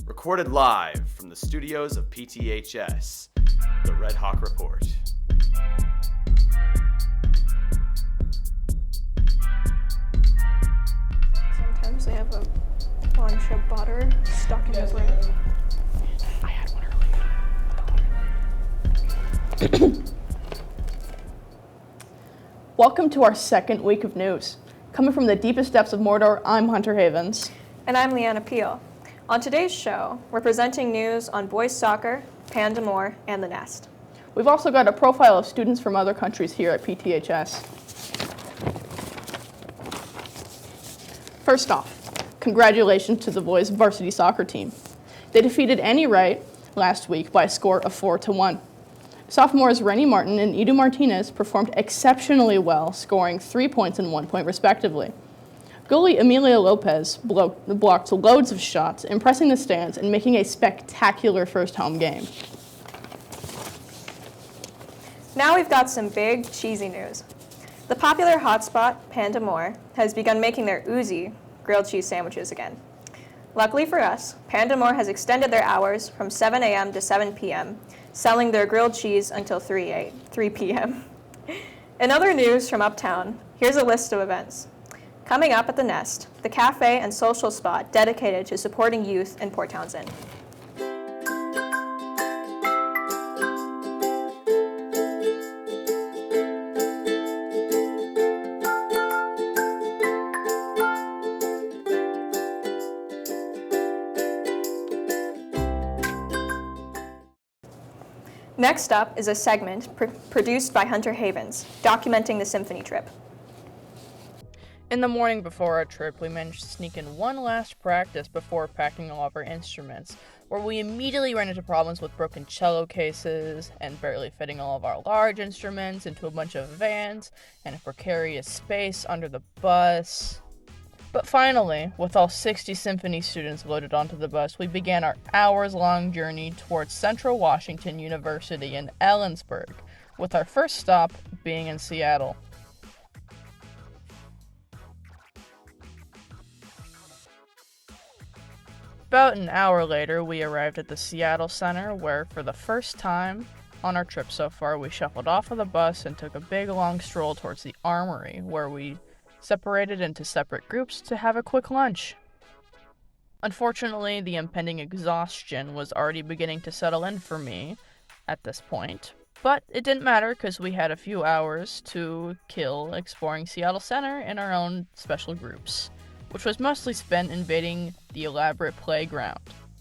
Recorded live from the studios of PTHS, the Redhawk Report. Sometimes they have a bunch of butter stuck in the bread. I had one earlier. Welcome to our second week of news. Coming from the deepest depths of Mordor, I'm Hunter Havens. And I'm Leanna Peel. On today's show, we're presenting news on boys soccer, Pandamore, and the Nest. We've also got a profile of students from other countries here at PTHS. First off, congratulations to the boys' varsity soccer team. They defeated Any Wright last week by a score of 4-1. Sophomores Rennie Martin and Edu Martinez performed exceptionally well, scoring 3 points and 1 point respectively. Goalie Emilio Lopez blocked loads of shots, impressing the stands and making a spectacular first home game. Now we've got some big, cheesy news. The popular hotspot, Pandamore, has begun making their Uzi grilled cheese sandwiches again. Luckily for us, Pandamore has extended their hours from 7 a.m. to 7 p.m., selling their grilled cheese until 3 p.m. In other news from Uptown, here's a list of events. Coming up at the Nest, the cafe and social spot dedicated to supporting youth in Port Townsend. Next up is a segment produced by Hunter Havens, documenting the symphony trip. In the morning before our trip, we managed to sneak in one last practice before packing all of our instruments, where we immediately ran into problems with broken cello cases and barely fitting all of our large instruments into a bunch of vans and a precarious space under the bus. But finally, with all 60 symphony students loaded onto the bus, we began our hours-long journey towards Central Washington University in Ellensburg, with our first stop being in Seattle. About an hour later, we arrived at the Seattle Center, where for the first time on our trip so far, we shuffled off of the bus and took a big long stroll towards the Armory, where we separated into separate groups to have a quick lunch. Unfortunately, the impending exhaustion was already beginning to settle in for me at this point, but it didn't matter because we had a few hours to kill exploring Seattle Center in our own special groups, which was mostly spent invading the elaborate playground.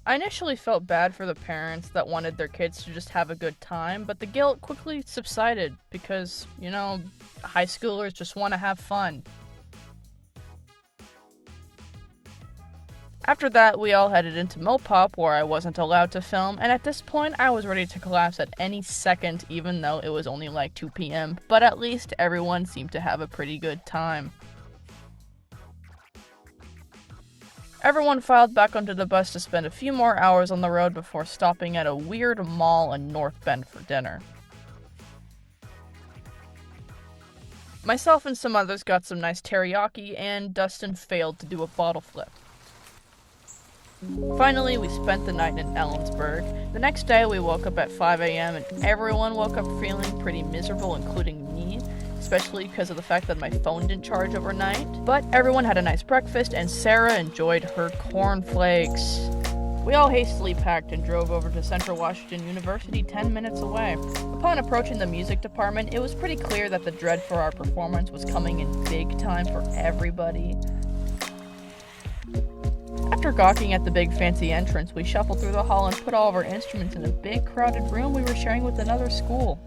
I initially felt bad for the parents that wanted their kids to just have a good time, but the guilt quickly subsided because, high schoolers just want to have fun. After that, we all headed into Mopop, where I wasn't allowed to film, and at this point, I was ready to collapse at any second, even though it was only like 2 p.m., but at least everyone seemed to have a pretty good time. Everyone filed back onto the bus to spend a few more hours on the road before stopping at a weird mall in North Bend for dinner. Myself and some others got some nice teriyaki, and Dustin failed to do a bottle flip. Finally, we spent the night in Ellensburg. The next day, we woke up at 5 a.m. and everyone woke up feeling pretty miserable, including me, especially because of the fact that my phone didn't charge overnight. But everyone had a nice breakfast, and Sarah enjoyed her cornflakes. We all hastily packed and drove over to Central Washington University 10 minutes away. Upon approaching the music department, it was pretty clear that the dread for our performance was coming in big time for everybody. After gawking at the big fancy entrance, we shuffled through the hall and put all of our instruments in a big crowded room we were sharing with another school.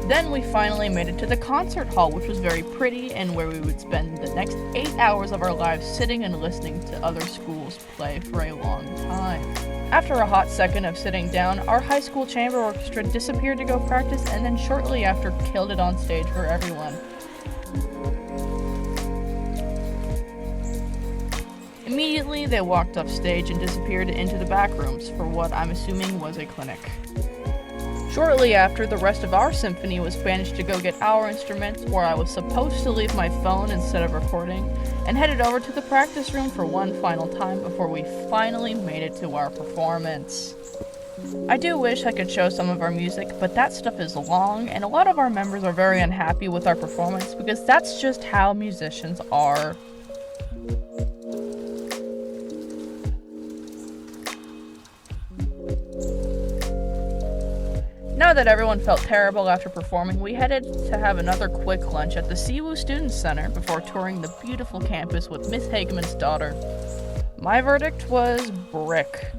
Then we finally made it to the concert hall, which was very pretty and where we would spend the next 8 hours of our lives sitting and listening to other schools play for a long time. After a hot second of sitting down, our high school chamber orchestra disappeared to go practice and then shortly after killed it on stage for everyone. Immediately, they walked off stage and disappeared into the back rooms for what I'm assuming was a clinic. Shortly after, the rest of our symphony was banished to go get our instruments, where I was supposed to leave my phone instead of recording, and headed over to the practice room for one final time before we finally made it to our performance. I do wish I could show some of our music, but that stuff is long, and a lot of our members are very unhappy with our performance because that's just how musicians are. Now that everyone felt terrible after performing, we headed to have another quick lunch at the CWU Student Center before touring the beautiful campus with Miss Hageman's daughter. My verdict was brick,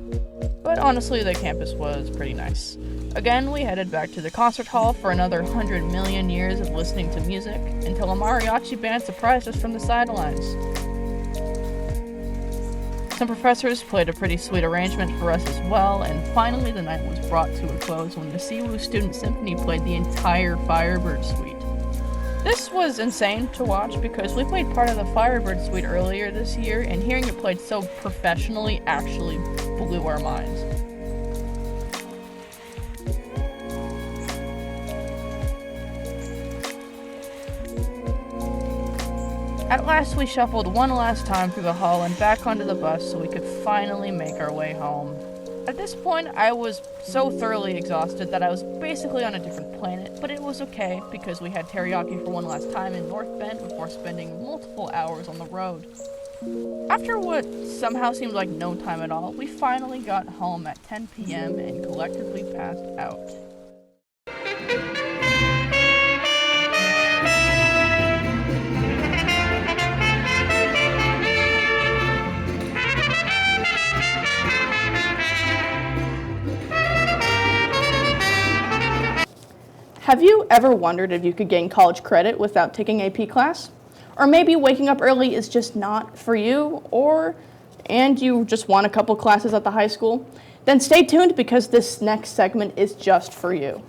but honestly the campus was pretty nice. Again, we headed back to the concert hall for another 100 million years of listening to music until a mariachi band surprised us from the sidelines. Some professors played a pretty sweet arrangement for us as well, and finally the night was brought to a close when the CWU Student Symphony played the entire Firebird Suite. This was insane to watch because we played part of the Firebird Suite earlier this year, and hearing it played so professionally actually blew our minds. At last, we shuffled one last time through the hall and back onto the bus so we could finally make our way home. At this point, I was so thoroughly exhausted that I was basically on a different planet, but it was okay because we had teriyaki for one last time in North Bend before spending multiple hours on the road. After what somehow seemed like no time at all, we finally got home at 10 p.m. and collectively passed out. Have you ever wondered if you could gain college credit without taking AP class? Or maybe waking up early is just not for you, and you just want a couple classes at the high school? Then stay tuned because this next segment is just for you.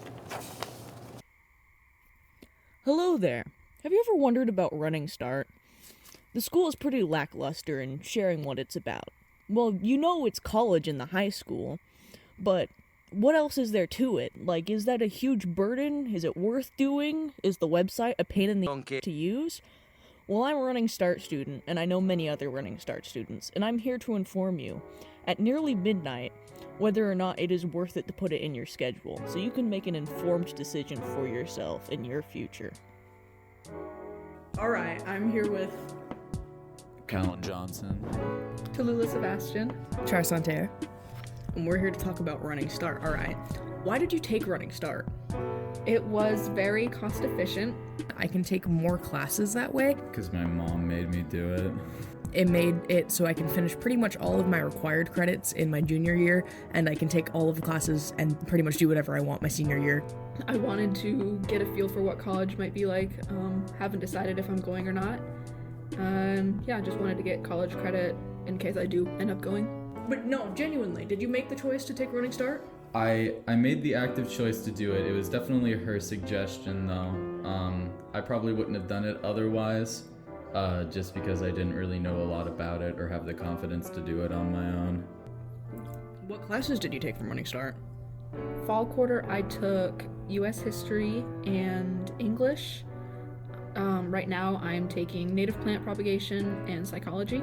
Hello there. Have you ever wondered about Running Start? The school is pretty lackluster in sharing what it's about. Well, you know it's college in the high school, but what else is there to it? Like, is that a huge burden? Is it worth doing? Is the website a pain in the to use? Well, I'm a Running Start student, and I know many other Running Start students, and I'm here to inform you, at nearly midnight, whether or not it is worth it to put it in your schedule, so you can make an informed decision for yourself in your future. Alright, I'm here with Callan Johnson. Tallulah Sebastian. Char Santerre. And we're here to talk about Running Start. Alright, why did you take Running Start? It was very cost efficient. I can take more classes that way. Because my mom made me do it. It made it so I can finish pretty much all of my required credits in my junior year, and I can take all of the classes and pretty much do whatever I want my senior year. I wanted to get a feel for what college might be like. Haven't decided if I'm going or not. I just wanted to get college credit in case I do end up going. But no, genuinely, did you make the choice to take Running Start? I made the active choice to do it. It was definitely her suggestion, though. I probably wouldn't have done it otherwise, just because I didn't really know a lot about it or have the confidence to do it on my own. What classes did you take from Running Start? Fall quarter, I took U.S. history and English. Right now, I'm taking native plant propagation and psychology.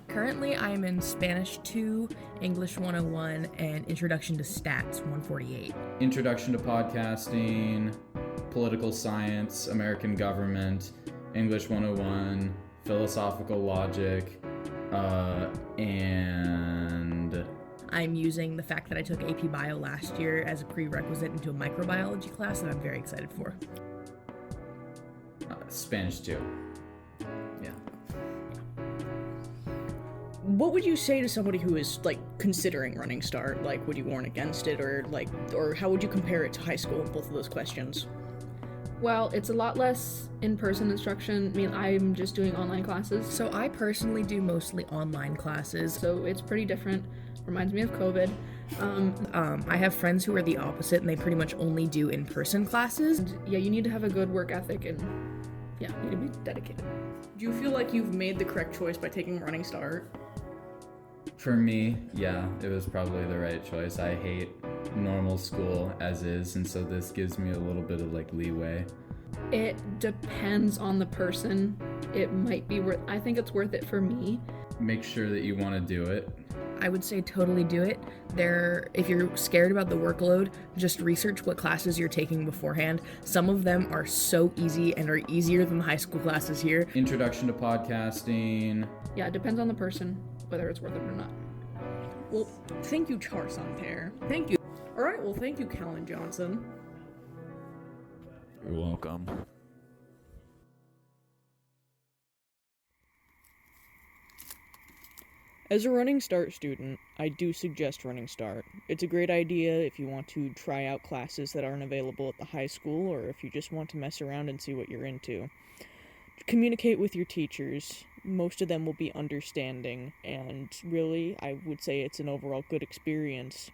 Currently, I'm in Spanish 2, English 101, and Introduction to Stats 148. Introduction to podcasting, political science, American government, English 101, philosophical logic, and I'm using the fact that I took AP Bio last year as a prerequisite into a microbiology class that I'm very excited for. Spanish 2. Yeah. What would you say to somebody who is, considering Running Start? Would you warn against it, or how would you compare it to high school, both of those questions? Well, it's a lot less in-person instruction. I mean, I'm just doing online classes. So I personally do mostly online classes. So it's pretty different. Reminds me of COVID. I have friends who are the opposite, and they pretty much only do in-person classes. And yeah, you need to have a good work ethic, and you need to be dedicated. Do you feel like you've made the correct choice by taking Running Start? For me, yeah, it was probably the right choice. I hate normal school as is, and so this gives me a little bit of leeway. It depends on the person. It might be worth, I think it's worth it for me. Make sure that you want to do it. I would say totally do it. If you're scared about the workload, just research what classes you're taking beforehand. Some of them are so easy and are easier than the high school classes here. Introduction to podcasting. Yeah, it depends on the person, whether it's worth it or not. Well, thank you, Char Santerre. Thank you. All right, well, thank you, Callan Johnson. You're welcome. As a Running Start student, I do suggest Running Start. It's a great idea if you want to try out classes that aren't available at the high school, or if you just want to mess around and see what you're into. Communicate with your teachers. Most of them will be understanding, and really, I would say it's an overall good experience.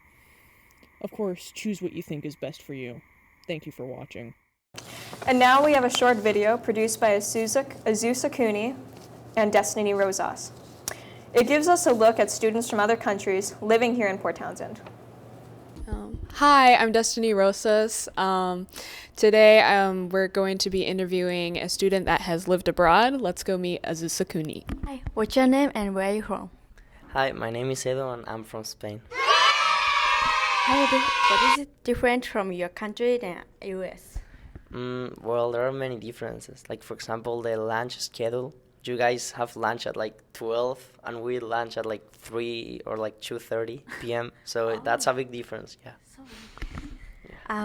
Of course, choose what you think is best for you. Thank you for watching. And now we have a short video produced by Azusa Cooney and Destiny Rosas. It gives us a look at students from other countries living here in Port Townsend. Hi, I'm Destiny Rosas. Today we're going to be interviewing a student that has lived abroad. Let's go meet Azusa Cooney. Hi, what's your name and where are you from? Hi, my name is Edo and I'm from Spain. What is it different from your country than US? Well, there are many differences. Like, for example, the lunch schedule. You guys have lunch at like 12 and we lunch at like 3 or like 2:30 p.m. So that's a big difference, yeah.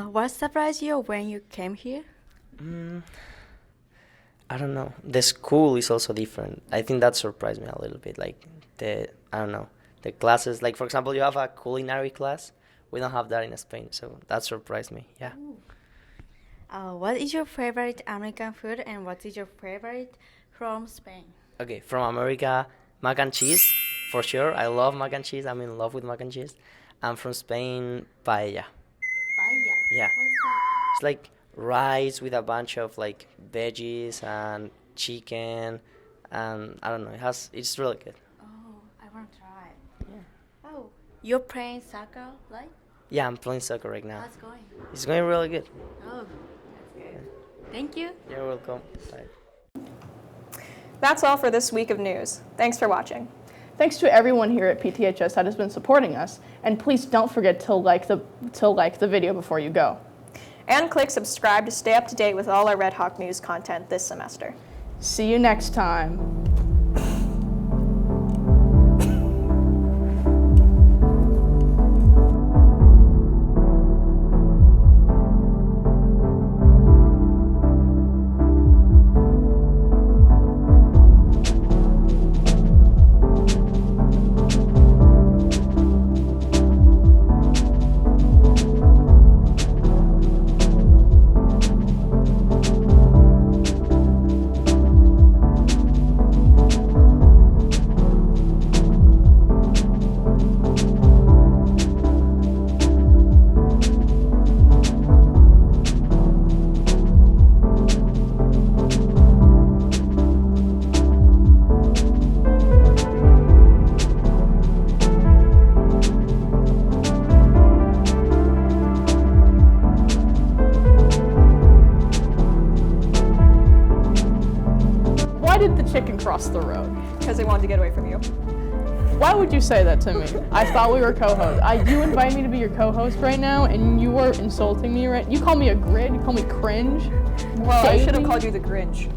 What surprised you when you came here? I don't know. The school is also different. I think that surprised me a little bit. Like the classes. Like, for example, you have a culinary class. We don't have that in Spain, so that surprised me, yeah. What is your favorite American food and what is your favorite from Spain? Okay, from America, mac and cheese, for sure. I love mac and cheese. I'm in love with mac and cheese. And from Spain, paella. Paella? Yeah. What's that? It's like rice with a bunch of like veggies and chicken, and I don't know. It's really good. Oh, I want to try it. Yeah. Oh, you're playing soccer, right? Yeah, I'm playing soccer right now. How's it going? It's going really good. Oh, that's good. Yeah. Thank you. You're welcome. Bye. That's all for this week of news. Thanks for watching. Thanks to everyone here at PTHS that has been supporting us, and please don't forget to like the video before you go. And click subscribe to stay up to date with all our Redhawk news content this semester. See you next time. Chicken crossed the road. Because they wanted to get away from you. Why would you say that to me? I thought we were co-hosts. You invite me to be your co-host right now, and you are insulting me right. You call me a grid. You call me cringe. Well, I should have called you the Grinch.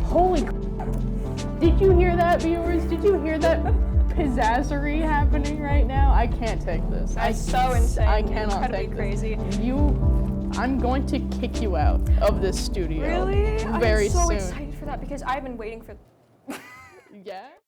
Holy crap! Did you hear that, viewers? Did you hear that pizzazzery happening right now? I can't take this. That's so insane. I cannot Incredibly take crazy. This. I'm going to kick you out of this studio. Really? Very I'm so soon. excited for that because I've been waiting for. Yeah?